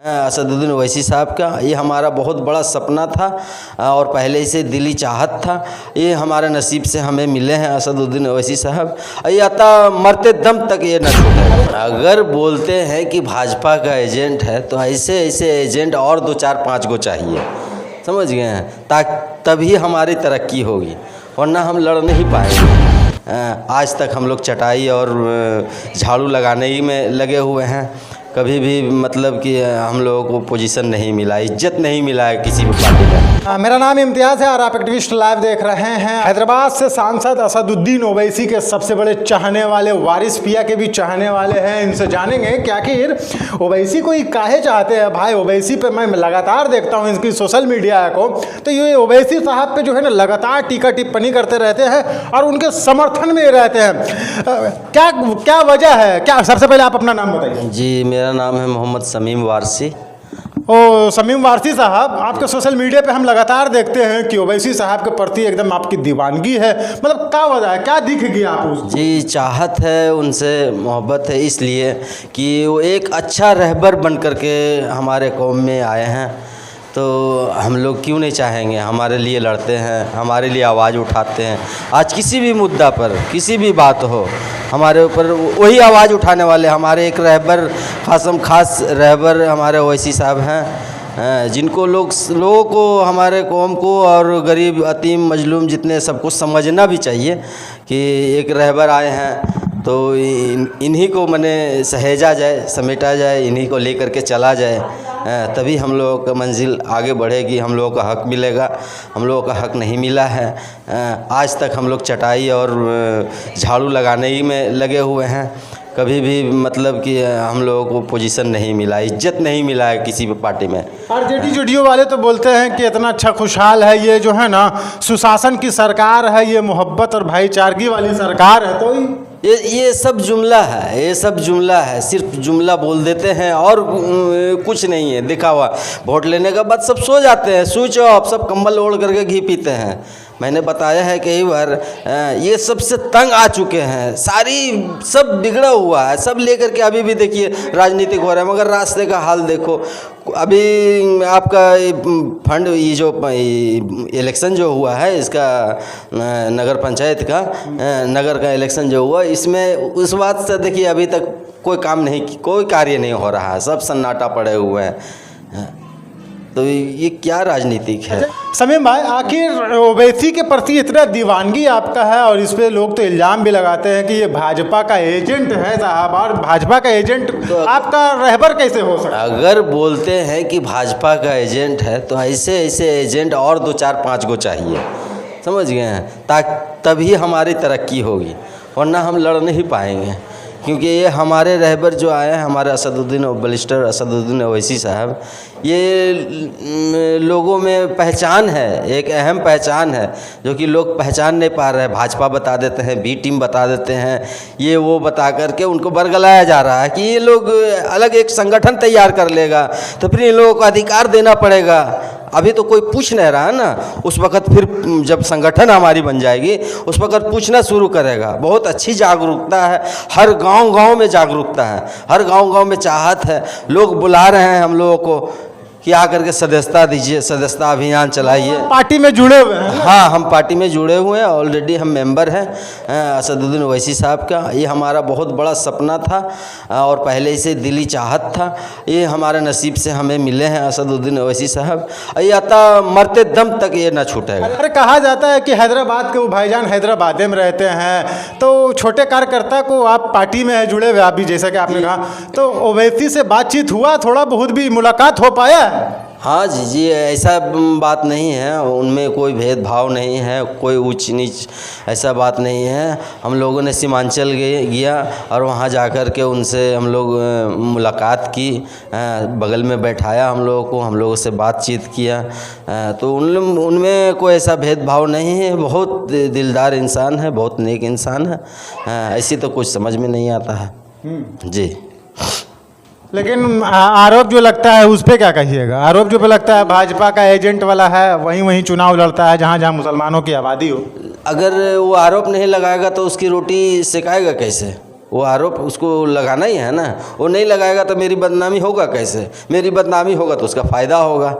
असदुद्दीन ओवैसी साहब का ये हमारा बहुत बड़ा सपना था और पहले से दिली चाहत था। ये हमारे नसीब से हमें मिले हैं असदुद्दीन ओवैसी साहब। ये अता मरते दम तक ये न छूटे। अगर बोलते हैं कि भाजपा का एजेंट है तो ऐसे ऐसे एजेंट और 2 4 5 गो चाहिए, समझ गए हैं, तभी हमारी तरक्की होगी, वरना हम लड़ नहीं पाएंगे। आज तक हम लोग चटाई और झाड़ू लगाने ही में लगे हुए हैं। कभी भी मतलब कि हम लोगों को पोजीशन नहीं मिला, इज्जत नहीं मिला है किसी भी पार्टी में। मेरा नाम इम्तियाज़ है और आप एक्टिविस्ट लाइव देख रहे हैं। हैदराबाद से सांसद असदुद्दीन ओवैसी के सबसे बड़े चाहने वाले वारिस पिया के भी चाहने वाले हैं। इनसे जानेंगे कि आखिर ओवैसी को ही काहे चाहते हैं। भाई ओवैसी पे मैं लगातार देखता हूँ इनकी सोशल मीडिया को, तो ये ओवैसी साहब पे जो है ना लगातार टीका टिप्पणी करते रहते हैं और उनके समर्थन में रहते हैं। क्या वजह है? क्या सबसे पहले आप अपना नाम बताइए। जी, मेरा नाम है मोहम्मद शमीम वारसी। शमीम वारसी साहब, आपके सोशल मीडिया पे हम लगातार देखते हैं कि ओवैसी साहब के प्रति एकदम आपकी दीवानगी है, मतलब क्या वजह है, क्या दिख गया आपको? जी, चाहत है, उनसे मोहब्बत है, इसलिए कि वो एक अच्छा रहबर बन कर के हमारे कौम में आए हैं, तो हम लोग क्यों नहीं चाहेंगे। हमारे लिए लड़ते हैं, हमारे लिए आवाज़ उठाते हैं। आज किसी भी मुद्दा पर किसी भी बात हो, हमारे ऊपर वही आवाज़ उठाने वाले हमारे एक रहबर, खास रहबर हमारे ओवैसी साहब हैं, जिनको लोगों को, हमारे कौम को और गरीब यतीम मजलूम जितने सबको समझना भी चाहिए कि एक रहबर आए हैं तो इन्हीं को मने सहेजा जाए, समेटा जाए, इन्हीं को लेकर के चला जाए, तभी हम लोगों का मंजिल आगे बढ़ेगी, हम लोगों का हक मिलेगा। हम लोगों का हक नहीं मिला है। आज तक हम लोग चटाई और झाड़ू लगाने ही में लगे हुए हैं। कभी भी मतलब कि हम लोगों को पोजीशन नहीं मिला, इज्जत नहीं मिला है किसी भी पार्टी में। आरजेडी जेडीयू वाले तो बोलते हैं कि इतना अच्छा खुशहाल है, ये जो है ना सुशासन की सरकार है, ये मोहब्बत और भाईचारगी वाली सरकार है, तो ये सब जुमला है, ये सब जुमला है, सिर्फ जुमला बोल देते हैं और कुछ नहीं है, दिखावा। वोट लेने के बाद सब सो जाते हैं, स्विच ऑफ, सब कंबल ओढ़ करके घी पीते हैं। मैंने बताया है कई बार, ये सबसे तंग आ चुके हैं, सब बिगड़ा हुआ है, सब लेकर के अभी भी देखिए राजनीतिक हो रहा है, मगर रास्ते का हाल देखो। अभी आपका फंड, ये जो इलेक्शन जो हुआ है इसका, नगर पंचायत का, नगर का इलेक्शन जो हुआ, इसमें उस बात से देखिए अभी तक कोई काम नहीं, कोई कार्य नहीं हो रहा है, सब सन्नाटा पड़े हुए हैं। तो ये क्या राजनीतिक है? शमीम भाई, आखिर ओवैसी के प्रति इतना दीवानगी आपका है और इस पे लोग तो इल्ज़ाम भी लगाते हैं कि ये भाजपा का एजेंट है साहब, और भाजपा का एजेंट तो आपका रहबर कैसे हो सकता है? अगर बोलते हैं कि भाजपा का एजेंट है तो ऐसे ऐसे एजेंट और 2 4 5 गो चाहिए, समझ गए हैं, तभी हमारी तरक्की होगी, वरना हम लड़ नहीं पाएंगे। क्योंकि ये हमारे रहबर जो आए हैं, हमारे बलिस्टर असदुद्दीन ओवैसी साहब, ये लोगों में पहचान है, एक अहम पहचान है जो कि लोग पहचान नहीं पा रहे हैं। भाजपा बता देते हैं, बी टीम बता देते हैं, ये वो बता करके उनको बरगलाया जा रहा है कि ये लोग अलग एक संगठन तैयार कर लेगा, तो फिर इन लोगों को अधिकार देना पड़ेगा। अभी तो कोई पूछ नहीं रहा है ना, उस वक़्त फिर जब संगठन हमारी बन जाएगी उस वक़्त पूछना शुरू करेगा। बहुत अच्छी जागरूकता है, हर गांव में जागरूकता है, हर गांव में चाहत है। लोग बुला रहे हैं हम लोगों को कि आकर के सदस्यता दीजिए, सदस्यता अभियान चलाइए। पार्टी में जुड़े हुए हैं? हाँ, हम पार्टी में जुड़े हुए हैं, ऑलरेडी हम मेंबर हैं असदुद्दीन ओवैसी साहब का। ये हमारा बहुत बड़ा सपना था और पहले से दिली चाहत था। ये हमारे नसीब से हमें मिले हैं असदुद्दीन ओवैसी साहब। ये अता मरते दम तक ये ना छूटेगा। अरे कहा जाता है कि हैदराबाद के वो भाईजान हैदराबाद में रहते हैं, तो छोटे कार्यकर्ता को आप पार्टी में जुड़े हुए, आप भी जैसा कि आपने कहा, तो ओवैसी से बातचीत हुआ, थोड़ा बहुत भी मुलाकात हो पाया? हाँ जी, ऐसा बात नहीं है, उनमें कोई भेदभाव नहीं है, कोई ऊंच नीच ऐसा बात नहीं है। हम लोगों ने सीमांचल गया और वहाँ जाकर के उनसे हम लोग मुलाकात की, बगल में बैठाया हम लोगों को, हम लोगों से बातचीत किया, तो उनमें कोई ऐसा भेदभाव नहीं है। बहुत दिलदार इंसान है, बहुत नेक इंसान है, ऐसी तो कुछ समझ में नहीं आता है जी। लेकिन आरोप जो लगता है उस पर क्या कहिएगा? आरोप जो पे लगता है भाजपा का एजेंट वाला है, वहीं चुनाव लड़ता है जहाँ मुसलमानों की आबादी हो। अगर वो आरोप नहीं लगाएगा तो उसकी रोटी सेकाएगा कैसे? वो आरोप उसको लगाना ही है ना। वो नहीं लगाएगा तो मेरी बदनामी होगा कैसे? मेरी बदनामी होगा तो उसका फ़ायदा होगा।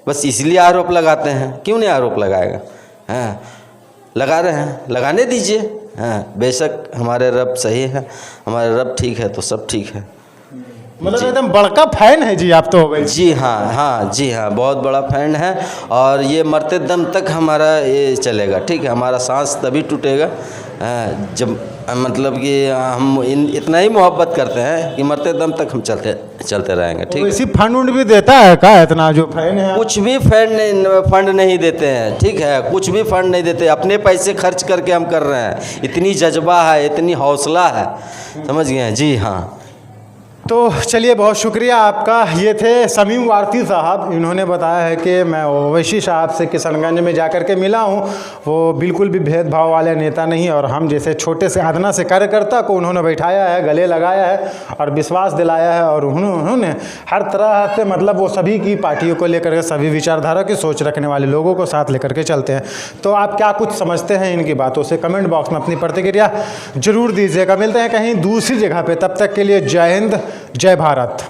बस इसलिए आरोप लगाते हैं। क्यों नहीं आरोप लगाएगा? हाँ, लगा रहे हैं, लगाने दीजिए। हाँ, बेशक हमारे रब सही है, हमारे रब ठीक है तो सब ठीक है। मतलब एकदम बड़का फैन है जी आप तो ओवैसी। जी हाँ, हाँ जी हाँ, बहुत बड़ा फैन है। और ये मरते दम तक हमारा ये चलेगा, ठीक है। हमारा सांस तभी टूटेगा जब मतलब कि हम इतना ही मोहब्बत करते हैं कि मरते दम तक हम चलते रहेंगे, ठीक है। ओवैसी फंड उंड भी देता है का इतना जो फैन है? कुछ भी फंड नहीं देते हैं, ठीक है। कुछ भी फंड नहीं देते, अपने पैसे खर्च करके हम कर रहे हैं। इतनी जज्बा है, इतनी हौसला है, समझ गए हैं? जी हाँ। तो चलिए, बहुत शुक्रिया आपका। ये थे समीम वारसी साहब। इन्होंने बताया है कि मैं ओवैसी साहब से किशनगंज में जाकर के मिला हूँ। वो बिल्कुल भी भेदभाव वाले नेता नहीं, और हम जैसे छोटे से अदना से कार्यकर्ता को उन्होंने बैठाया है, गले लगाया है और विश्वास दिलाया है। और उन्होंने हर तरह से मतलब वो सभी की पार्टियों को लेकर के, सभी विचारधारा की सोच रखने वाले लोगों को साथ लेकर के चलते हैं। तो आप क्या कुछ समझते हैं इनकी बातों से? कमेंट बॉक्स में अपनी प्रतिक्रिया जरूर दीजिएगा। मिलते हैं कहीं दूसरी जगह पे, तब तक के लिए जय हिंद, जय भारत।